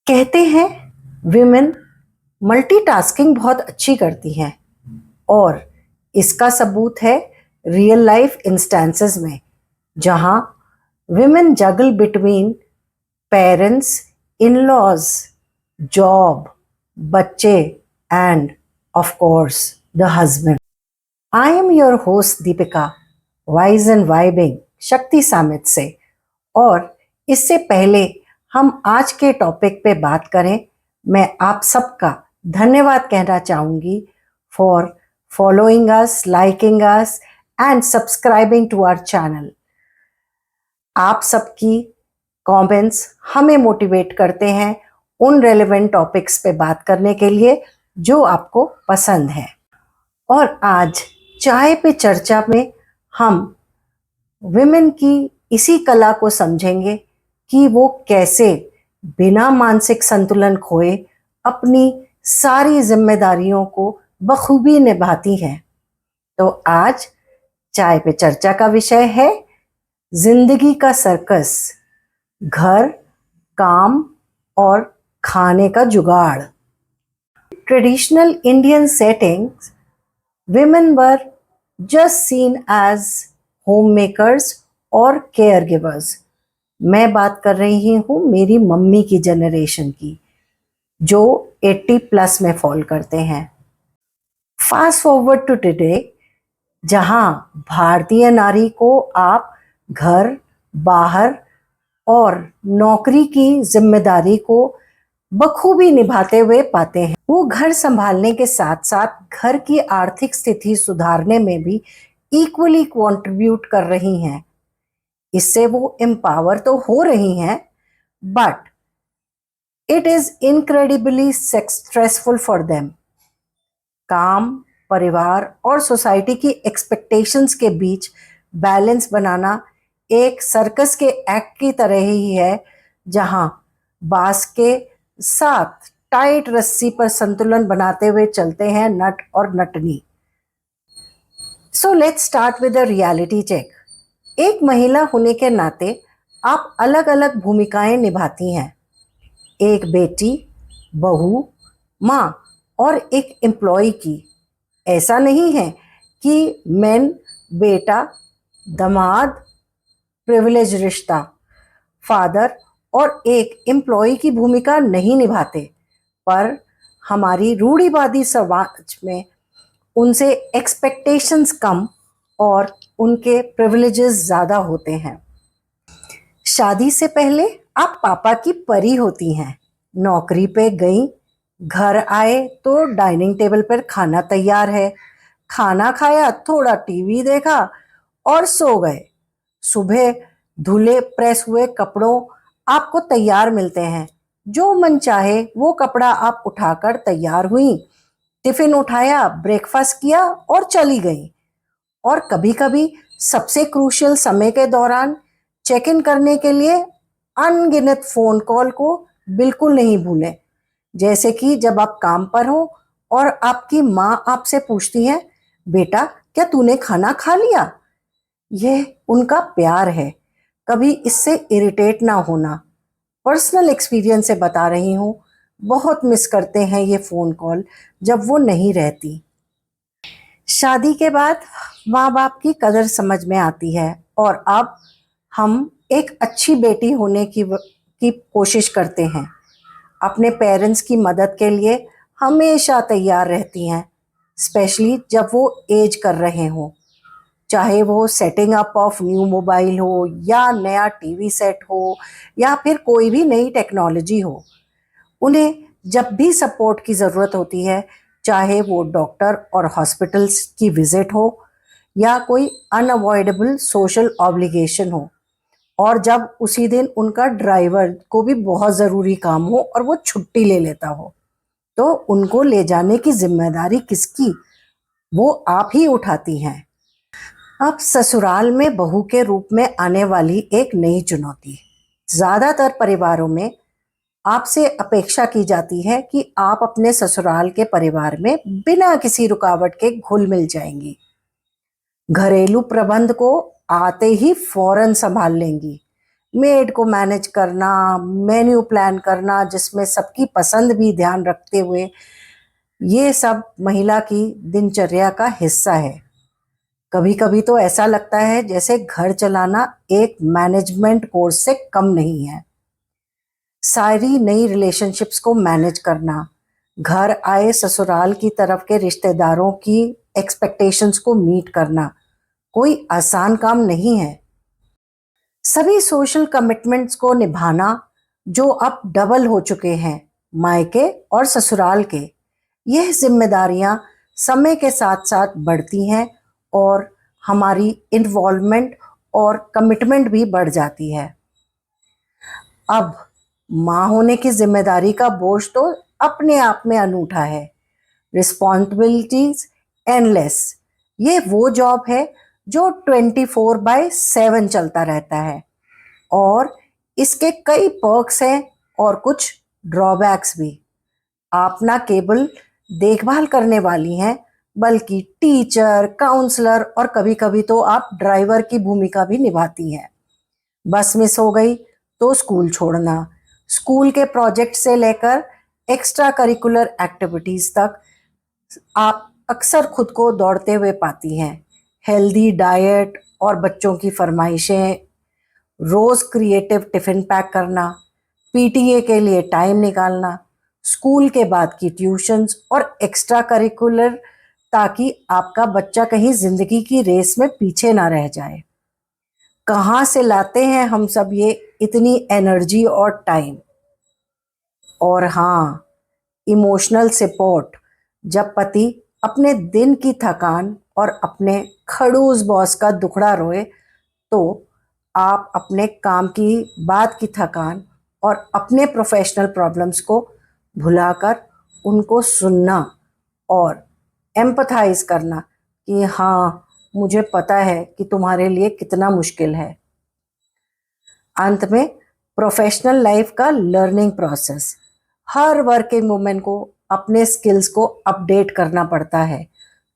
कहते हैं women multitasking बहुत अच्छी करती हैं और इसका सबूत है रियल लाइफ इंस्टेंसेस में जहां विमेन जगल बिटवीन पेरेंट्स, इन-लॉज, जॉब, बच्चे end of course the husband. I am your host Deepika, wise and vibing शक्ति सामित से। और इससे पहले हम आज के टॉपिक पे बात करें, मैं आप सबका धन्यवाद कहना चाहूँगी for following us, liking us and subscribing to our channel. आप सबकी कमेंट्स हमें मोटिवेट करते हैं उन रेलेवेंट टॉपिक्स पे बात करने के लिए जो आपको पसंद है। और आज चाय पे चर्चा में हम विमेन की इसी कला को समझेंगे कि वो कैसे बिना मानसिक संतुलन खोए अपनी सारी जिम्मेदारियों को बखूबी निभाती हैं। तो आज चाय पे चर्चा का विषय है जिंदगी का सर्कस, घर, काम और खाने का जुगाड़। Traditional Indian settings, women were just seen as homemakers और केयर गिवर्स। मैं बात कर रही हूँ मेरी मम्मी की जनरेशन की, जो 80 प्लस में फॉल करते हैं। फास्ट फॉरवर्ड टू टुडे, जहाँ भारतीय नारी को आप घर, बाहर और नौकरी की जिम्मेदारी को बखूबी निभाते हुए पाते हैं। वो घर संभालने के साथ साथ घर की आर्थिक स्थिति सुधारने में भी इक्वली कंट्रीब्यूट कर रही हैं। इससे वो एम्पावर तो हो रही हैं, but it is incredibly stressful for them. काम, परिवार और सोसाइटी की एक्सपेक्टेशंस के बीच बैलेंस बनाना एक सर्कस के एक्ट की तरह ही है, जहां बांस के साथ टाइट रस्सी पर संतुलन बनाते हुए चलते हैं नट और नटनी। So let's start with a reality check. एक महिला होने के नाते आप अलग अलग भूमिकाएं निभाती हैं। एक बेटी, बहू, माँ और एक एम्प्लॉय की। ऐसा नहीं है कि मेन, बेटा, दामाद, प्रिविलेज रिश्ता, फादर और एक एम्प्लॉय की भूमिका नहीं निभाते, पर हमारी रूढ़िवादी समाज में उनसे एक्सपेक्टेशंस कम और उनके प्रिविलेजेस ज़्यादा होते हैं। शादी से पहले आप पापा की परी होती हैं। नौकरी पे गई, घर आए तो डाइनिंग टेबल पर खाना तैयार है। खाना खाया, थोड़ा टीवी देखा और सो गए। सुबह धुले प्रेस हुए कपड़ों आपको तैयार मिलते हैं। जो मन चाहे वो कपड़ा आप उठाकर तैयार हुई, टिफिन उठाया, ब्रेकफास्ट किया और चली गई। और कभी कभी सबसे क्रूशियल समय के दौरान चेक इन करने के लिए अनगिनत फोन कॉल को बिल्कुल नहीं भूलें। जैसे कि जब आप काम पर हो और आपकी माँ आपसे पूछती है, बेटा क्या तूने खाना खा लिया? यह उनका प्यार है, कभी इससे इरिटेट ना होना। पर्सनल एक्सपीरियंस से बता रही हूँ, बहुत मिस करते हैं ये फ़ोन कॉल जब वो नहीं रहती। शादी के बाद माँ बाप की कदर समझ में आती है और अब हम एक अच्छी बेटी होने की कोशिश करते हैं। अपने पेरेंट्स की मदद के लिए हमेशा तैयार रहती हैं, स्पेशली जब वो एज कर रहे हों। चाहे वो setting up of new mobile हो या नया टीवी सेट हो या फिर कोई भी नई टेक्नोलॉजी हो, उन्हें जब भी सपोर्ट की ज़रूरत होती है, चाहे वो डॉक्टर और हॉस्पिटल्स की विजिट हो या कोई अनअवॉइडेबल सोशल ऑब्लिगेशन हो, और जब उसी दिन उनका ड्राइवर को भी बहुत ज़रूरी काम हो और वो छुट्टी ले लेता हो, तो उनको ले जाने की जिम्मेदारी किसकी? वो आप ही उठाती हैं। अब ससुराल में बहू के रूप में आने वाली एक नई चुनौती। ज़्यादातर परिवारों में आपसे अपेक्षा की जाती है कि आप अपने ससुराल के परिवार में बिना किसी रुकावट के घुल मिल जाएंगी। घरेलू प्रबंध को आते ही फौरन संभाल लेंगी, मेड को मैनेज करना, मेन्यू प्लान करना जिसमें सबकी पसंद भी ध्यान रखते हुए, ये सब महिला की दिनचर्या का हिस्सा है। कभी कभी तो ऐसा लगता है जैसे घर चलाना एक मैनेजमेंट कोर्स से कम नहीं है। सारी नई रिलेशनशिप्स को मैनेज करना, घर आए ससुराल की तरफ के रिश्तेदारों की एक्सपेक्टेशंस को मीट करना कोई आसान काम नहीं है। सभी सोशल कमिटमेंट्स को निभाना जो अब डबल हो चुके हैं, मायके और ससुराल के, यह जिम्मेदारियां समय के साथ साथ बढ़ती हैं और हमारी इन्वॉल्वमेंट और कमिटमेंट भी बढ़ जाती है। अब माँ होने की जिम्मेदारी का बोझ तो अपने आप में अनूठा है। Responsibilities endless. ये वो जॉब है जो 24/7 चलता रहता है और इसके कई पर्क्स हैं और कुछ ड्रॉबैक्स भी। आप ना केवल देखभाल करने वाली हैं बल्कि टीचर, काउंसलर और कभी कभी तो आप ड्राइवर की भूमिका भी निभाती हैं। बस मिस हो गई तो स्कूल छोड़ना, स्कूल के प्रोजेक्ट से लेकर एक्स्ट्रा करिकुलर एक्टिविटीज तक आप अक्सर खुद को दौड़ते हुए पाती हैं। हेल्दी डाइट और बच्चों की फरमाइशें, रोज क्रिएटिव टिफिन पैक करना, पीटीए के लिए टाइम निकालना, स्कूल के बाद की ट्यूशन्स और एक्स्ट्रा करिकुलर, ताकि आपका बच्चा कहीं जिंदगी की रेस में पीछे ना रह जाए। कहाँ से लाते हैं हम सब ये इतनी एनर्जी और टाइम? और हाँ, इमोशनल सपोर्ट। जब पति अपने दिन की थकान और अपने खड़ूस बॉस का दुखड़ा रोए तो आप अपने काम की बात की थकान और अपने प्रोफेशनल प्रॉब्लम्स को भुलाकर उनको सुनना और एम्पथाइज करना कि हाँ, मुझे पता है कि तुम्हारे लिए कितना मुश्किल है। अंत में प्रोफेशनल लाइफ का लर्निंग प्रोसेस। हर वर्किंग वुमेन को अपने स्किल्स को अपडेट करना पड़ता है,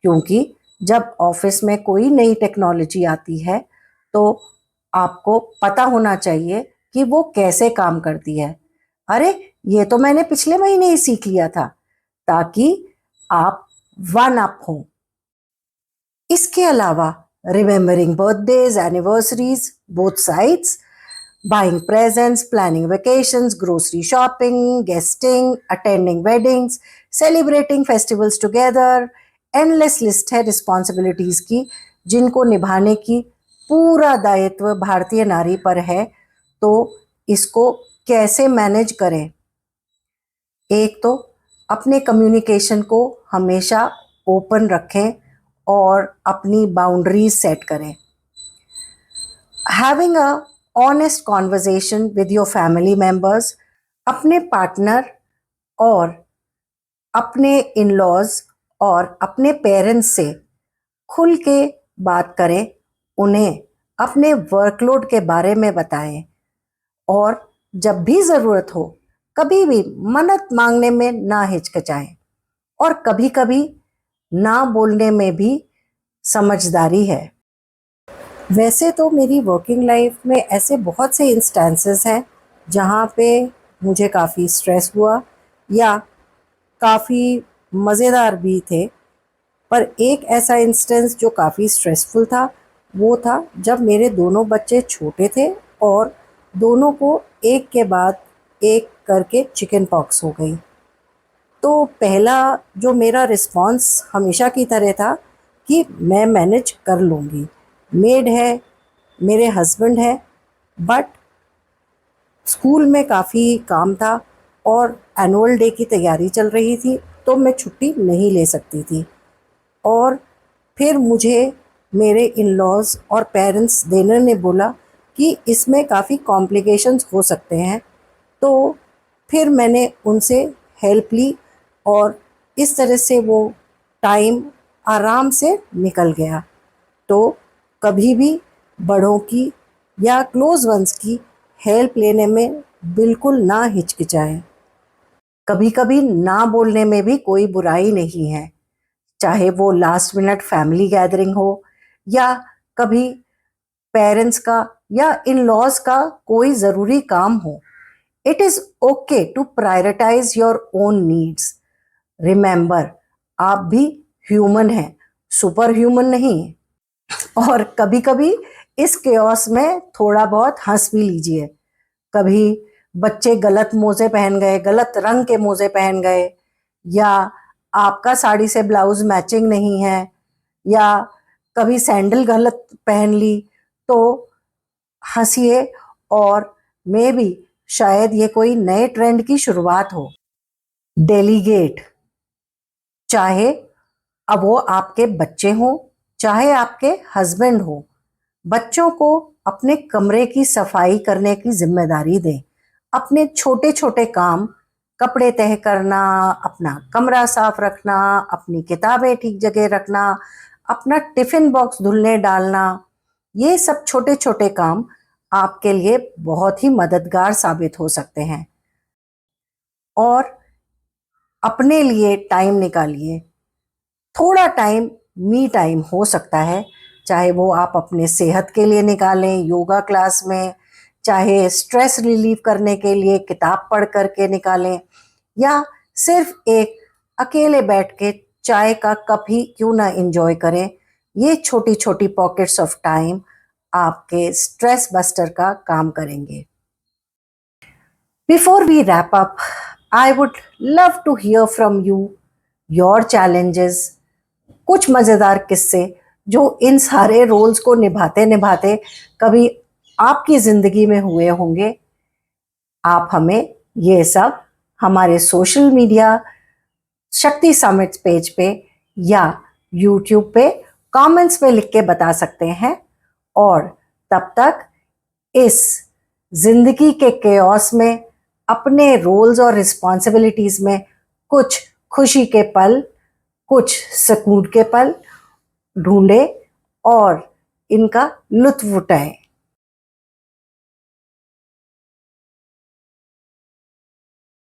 क्योंकि जब ऑफिस में कोई नई टेक्नोलॉजी आती है तो आपको पता होना चाहिए कि वो कैसे काम करती है। अरे, ये तो मैंने पिछले महीने ही सीख लिया था, ताकि आप वन अप हो। इसके अलावा remembering birthdays, anniversaries, both sides, buying presents, planning vacations, grocery shopping, guesting, attending weddings, celebrating festivals together, endless list है रिस्पॉन्सिबिलिटीज की जिनको निभाने की पूरा दायित्व भारतीय नारी पर है। तो इसको कैसे मैनेज करें? एक तो अपने कम्युनिकेशन को हमेशा ओपन रखें और अपनी बाउंड्रीज सेट करें। Having a honest conversation with your family members, अपने पार्टनर और अपने इन लॉज और अपने पेरेंट्स से खुल के बात करें। उन्हें अपने वर्कलोड के बारे में बताएं और जब भी ज़रूरत हो कभी भी मन्नत मांगने में ना हिचकिचाएं। और कभी कभी ना बोलने में भी समझदारी है। वैसे तो मेरी वर्किंग लाइफ में ऐसे बहुत से इंस्टेंसेस हैं जहाँ पे मुझे काफ़ी स्ट्रेस हुआ या काफ़ी मज़ेदार भी थे, पर एक ऐसा इंस्टेंस जो काफ़ी स्ट्रेसफुल था वो था जब मेरे दोनों बच्चे छोटे थे और दोनों को एक के बाद एक करके चिकन पॉक्स हो गई। तो पहला जो मेरा रिस्पॉन्स हमेशा की तरह था कि मैं मैनेज कर लूँगी, मेड है, मेरे हस्बैंड है, बट स्कूल में काफ़ी काम था और एनुअल डे की तैयारी चल रही थी तो मैं छुट्टी नहीं ले सकती थी। और फिर मुझे मेरे इन लॉज और पेरेंट्स दोनों ने बोला कि इसमें काफ़ी कॉम्प्लिकेशंस हो सकते हैं। तो फिर मैंने उनसे हेल्प ली और इस तरह से वो टाइम आराम से निकल गया। तो कभी भी बड़ों की या क्लोज वंस की हेल्प लेने में बिल्कुल ना हिचकिचाएं। कभी कभी ना बोलने में भी कोई बुराई नहीं है, चाहे वो लास्ट मिनट फैमिली गैदरिंग हो या कभी पेरेंट्स का या इन लॉज का कोई ज़रूरी काम हो, it is okay to prioritise your own needs. Remember, आप भी ह्यूमन हैं, सुपर ह्यूमन नहीं। और कभी कभी इस केओस में थोड़ा बहुत हंस भी लीजिए। कभी बच्चे गलत मोजे पहन गए, गलत रंग के मोजे पहन गए, या आपका साड़ी से ब्लाउज मैचिंग नहीं है, या कभी सैंडल गलत पहन ली, तो हंसिए। और मे भी शायद ये कोई नए ट्रेंड की शुरुआत हो। डेलीगेट, चाहे अब वो आपके बच्चे हों, चाहे आपके हस्बैंड हो, बच्चों को अपने कमरे की सफाई करने की जिम्मेदारी दें। अपने छोटे छोटे काम, कपड़े तह करना, अपना कमरा साफ रखना, अपनी किताबें ठीक जगह रखना, अपना टिफिन बॉक्स धुलने डालना, ये सब छोटे छोटे काम आपके लिए बहुत ही मददगार साबित हो सकते हैं। और अपने लिए टाइम निकालिए। थोड़ा टाइम मी टाइम हो सकता है, चाहे वो आप अपने सेहत के लिए निकालें योगा क्लास में, चाहे स्ट्रेस रिलीव करने के लिए किताब पढ़ करके निकालें, या सिर्फ एक अकेले बैठ के चाय का कप ही क्यों ना एंजॉय करें। ये छोटी छोटी पॉकेट्स ऑफ टाइम आपके स्ट्रेस बस्टर का काम करेंगे। Before we wrap up, I would love to hear from you your challenges, कुछ मज़ेदार किस्से जो इन सारे रोल्स को निभाते निभाते कभी आपकी ज़िंदगी में हुए होंगे। आप हमें ये सब हमारे सोशल मीडिया शक्ति समिट पेज पे या यूट्यूब पे कमेंट्स में लिख के बता सकते हैं। और तब तक इस जिंदगी के केओस में अपने रोल्स और रिस्पॉन्सिबिलिटीज में कुछ खुशी के पल, कुछ सुकून के पल ढूंढे और इनका लुत्फ उठाएं।